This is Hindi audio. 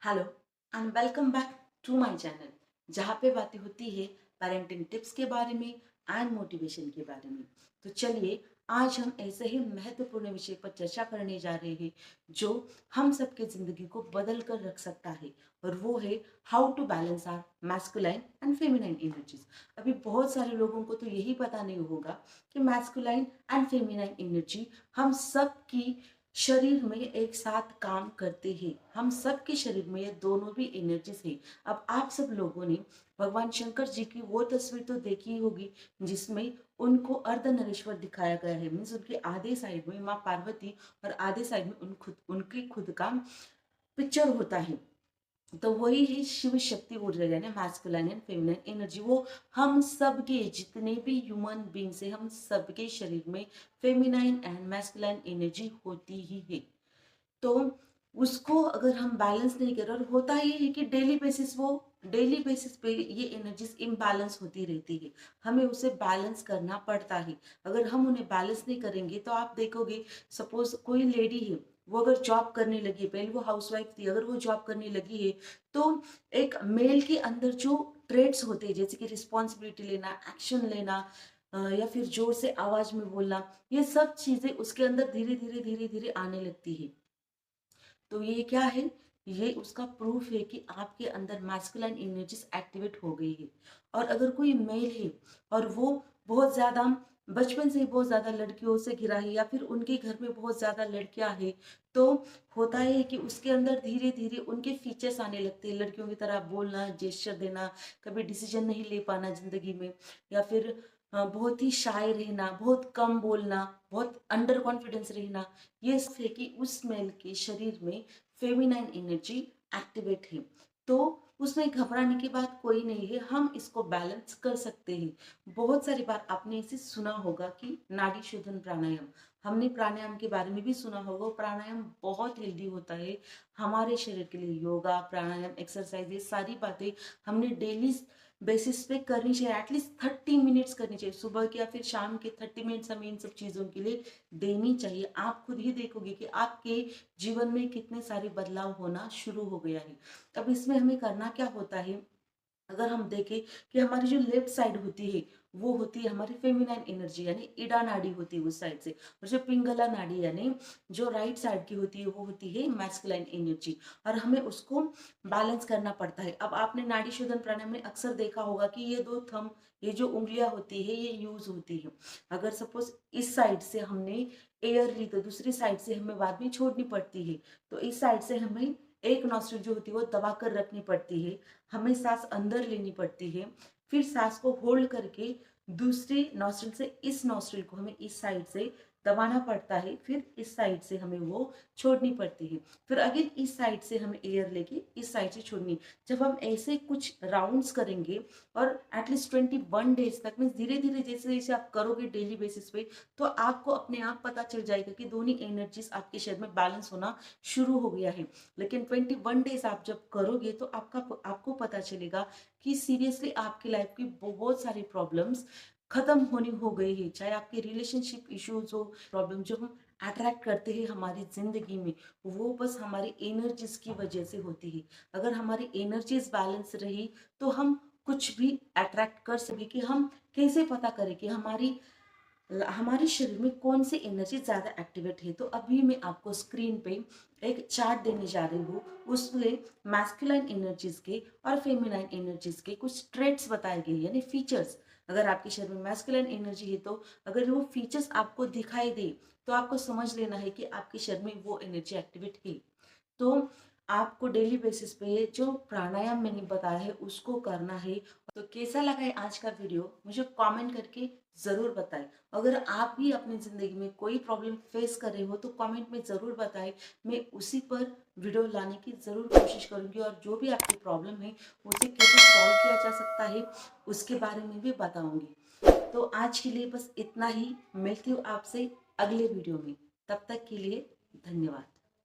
Hello and welcome back to my channel, जहाँ पे बातें होती है पेरेंटिंग टिप्स के बारे में एंड मोटिवेशन के बारे में। तो चलिए आज हम ऐसे ही महत्वपूर्ण विषय पर चर्चा करने जा रहे हैं जो हम सबके ज़िंदगी को बदल कर रख सकता है, और वो है how to balance our masculine and feminine energies. अभी बहुत सारे लोगों को तो यही पता नहीं होगा कि मैस्कुलाइन एंड फेमिनाइन एनर्जी हम सब की शरीर में एक साथ काम करते हैं। हम सबके शरीर में ये दोनों भी एनर्जीज है। अब आप सब लोगों ने भगवान शंकर जी की वो तस्वीर तो देखी ही होगी जिसमें उनको अर्धनरेश्वर दिखाया गया है। मीन्स उनके आधे साइड में माँ पार्वती और आधे साइड में उनके खुद का पिक्चर होता है। तो वही है शिव शक्ति ऊर्जा, यानी मैस्कुलाइन एंड फेमिनाइन एनर्जी। वो हम सब के जितने भी ह्यूमन बींग्स है, हम सबके शरीर में फेमिनाइन एंड मैस्कुलाइन एनर्जी होती ही है। तो उसको अगर हम बैलेंस नहीं कर रहे, और होता ये है कि डेली बेसिस पे ये एनर्जीज इम्बैलेंस होती रहती है। हमें उसे बैलेंस करना पड़ता है। अगर हम उन्हें बैलेंस नहीं करेंगे तो आप देखोगे, सपोज कोई लेडी है, वो अगर जॉब करने लगी, पहले वो हाउसवाइफ थी, अगर वो जॉब करने लगी है तो एक मेल के अंदर जो ट्रेड्स होते हैं, जैसे कि रिस्पॉन्सिबिलिटी लेना, एक्शन लेना, या फिर जोर से आवाज में बोलना, ये सब चीजें उसके अंदर धीरे धीरे आने लगती है। तो ये क्या है? ये उसका प्रूफ है कि आपके अंदर मैस्कुलाइन एनर्जीज एक्टिवेट हो गई है। और अगर कोई मेल है और वो बहुत ज्यादा बचपन से ही बहुत ज्यादा लड़कियों से घिरा है, या फिर उनके घर में बहुत ज्यादा लड़कियां हैं, तो होता है कि उसके अंदर धीरे धीरे उनके फीचर्स आने लगते हैं। लड़कियों की तरह बोलना, जेस्चर देना, कभी डिसीजन नहीं ले पाना जिंदगी में, या फिर बहुत ही शाय रहना, बहुत कम बोलना, बहुत अंडर कॉन्फिडेंस रहना। ये सब है कि उस मेल के शरीर में फेमिनाइन एनर्जी एक्टिवेट है। तो उसमें घबराने की बात कोई नहीं है, हम इसको बैलेंस कर सकते हैं। बहुत सारी बार आपने इसे सुना होगा कि नाड़ी शोधन प्राणायाम, हमने प्राणायाम के बारे में भी सुना होगा। प्राणायाम बहुत हेल्दी होता है हमारे शरीर के लिए। योगा, प्राणायाम, एक्सरसाइज, ये सारी बातें हमने डेली बेसिस पे करनी चाहिए। एटलीस्ट 30 मिनट्स करनी चाहिए, सुबह के या फिर शाम के 30 मिनट्स हमें इन सब चीज़ों के लिए देनी चाहिए। आप खुद ही देखोगे कि आपके जीवन में कितने सारे बदलाव होना शुरू हो गया है। अब इसमें हमें करना क्या होता है? अगर हम देखें कि हमारी जो लेफ्ट साइड होती है वो होती है हमारी फेमिनाइन एनर्जी, यानी इडा नाड़ी होती है उस साइड से। और जो पिंगला नाड़ी यानी जो राइट साइड की होती है वो होती है मैस्कुलाइन एनर्जी। और हमें उसको बैलेंस करना पड़ता है। अब आपने नाड़ी शोधन प्राणायाम में अक्सर देखा होगा कि ये दो थंब, ये जो उंगलियां होती है, ये यूज होती है। अगर सपोज इस साइड से हमने एयर ली तो दूसरी साइड से हमें बाद में छोड़नी पड़ती है। तो इस साइड से हमें एक नॉस्ट्रिल जो होती है वो दबा कर रखनी पड़ती है, हमें सांस अंदर लेनी पड़ती है, फिर सांस को होल्ड करके दूसरी नॉस्ट्रिल से इस नॉस्ट्रिल को हमें इस साइड से दबाना पड़ता है, फिर इस साइड से हमें वो छोड़नी पड़ती है, फिर अगेन इस साइड से हमें एयर लेके इस साइड से छोड़नी। जब हम ऐसे कुछ राउंड्स करेंगे और एटलीस्ट 21 डेज तक, मीन धीरे धीरे जैसे जैसे आप करोगे डेली बेसिस पे, तो आपको अपने आप पता चल जाएगा कि दोनों एनर्जीज आपके शरीर में बैलेंस होना शुरू हो गया है। लेकिन 21 डेज आप जब करोगे तो आपको पता चलेगा कि सीरियसली आपकी लाइफ की बहुत सारी प्रॉब्लम्स खत्म होनी हो गई है। चाहे आपके रिलेशनशिप इश्यूज हो, प्रॉब्लम जो हम अट्रैक्ट करते हैं हमारी जिंदगी में, वो बस हमारी एनर्जीज की वजह से होती है। अगर हमारी एनर्जीज बैलेंस रही तो हम कुछ भी अट्रैक्ट कर सके। कि हम कैसे पता करें कि हमारे शरीर में कौन सी एनर्जी ज्यादा एक्टिवेट है? तो अभी मैं आपको स्क्रीन पे एक चार्ट देने जा रही हूँ। उसमें मैस्कुलाइन एनर्जीज के और फेमिनाइन एनर्जीज के कुछ ट्रेट्स बताए गए, यानी फीचर्स। अगर आपके शरीर में मैस्कुलाइन एनर्जी है तो अगर वो फीचर्स आपको दिखाई दे तो आपको समझ लेना है कि आपके शरीर में वो एनर्जी एक्टिवेट है। तो आपको डेली बेसिस पे जो प्राणायाम मैंने बताया है उसको करना है। तो कैसा लगा है आज का वीडियो, मुझे कमेंट करके ज़रूर बताएं। अगर आप भी अपनी ज़िंदगी में कोई प्रॉब्लम फेस कर रहे हो तो कमेंट में ज़रूर बताएं। मैं उसी पर वीडियो लाने की ज़रूर कोशिश करूँगी, और जो भी आपकी प्रॉब्लम है उसे कैसे सॉल्व किया जा सकता है उसके बारे में भी बताऊँगी। तो आज के लिए बस इतना ही। मिलती हूँ आपसे अगले वीडियो में। तब तक के लिए धन्यवाद।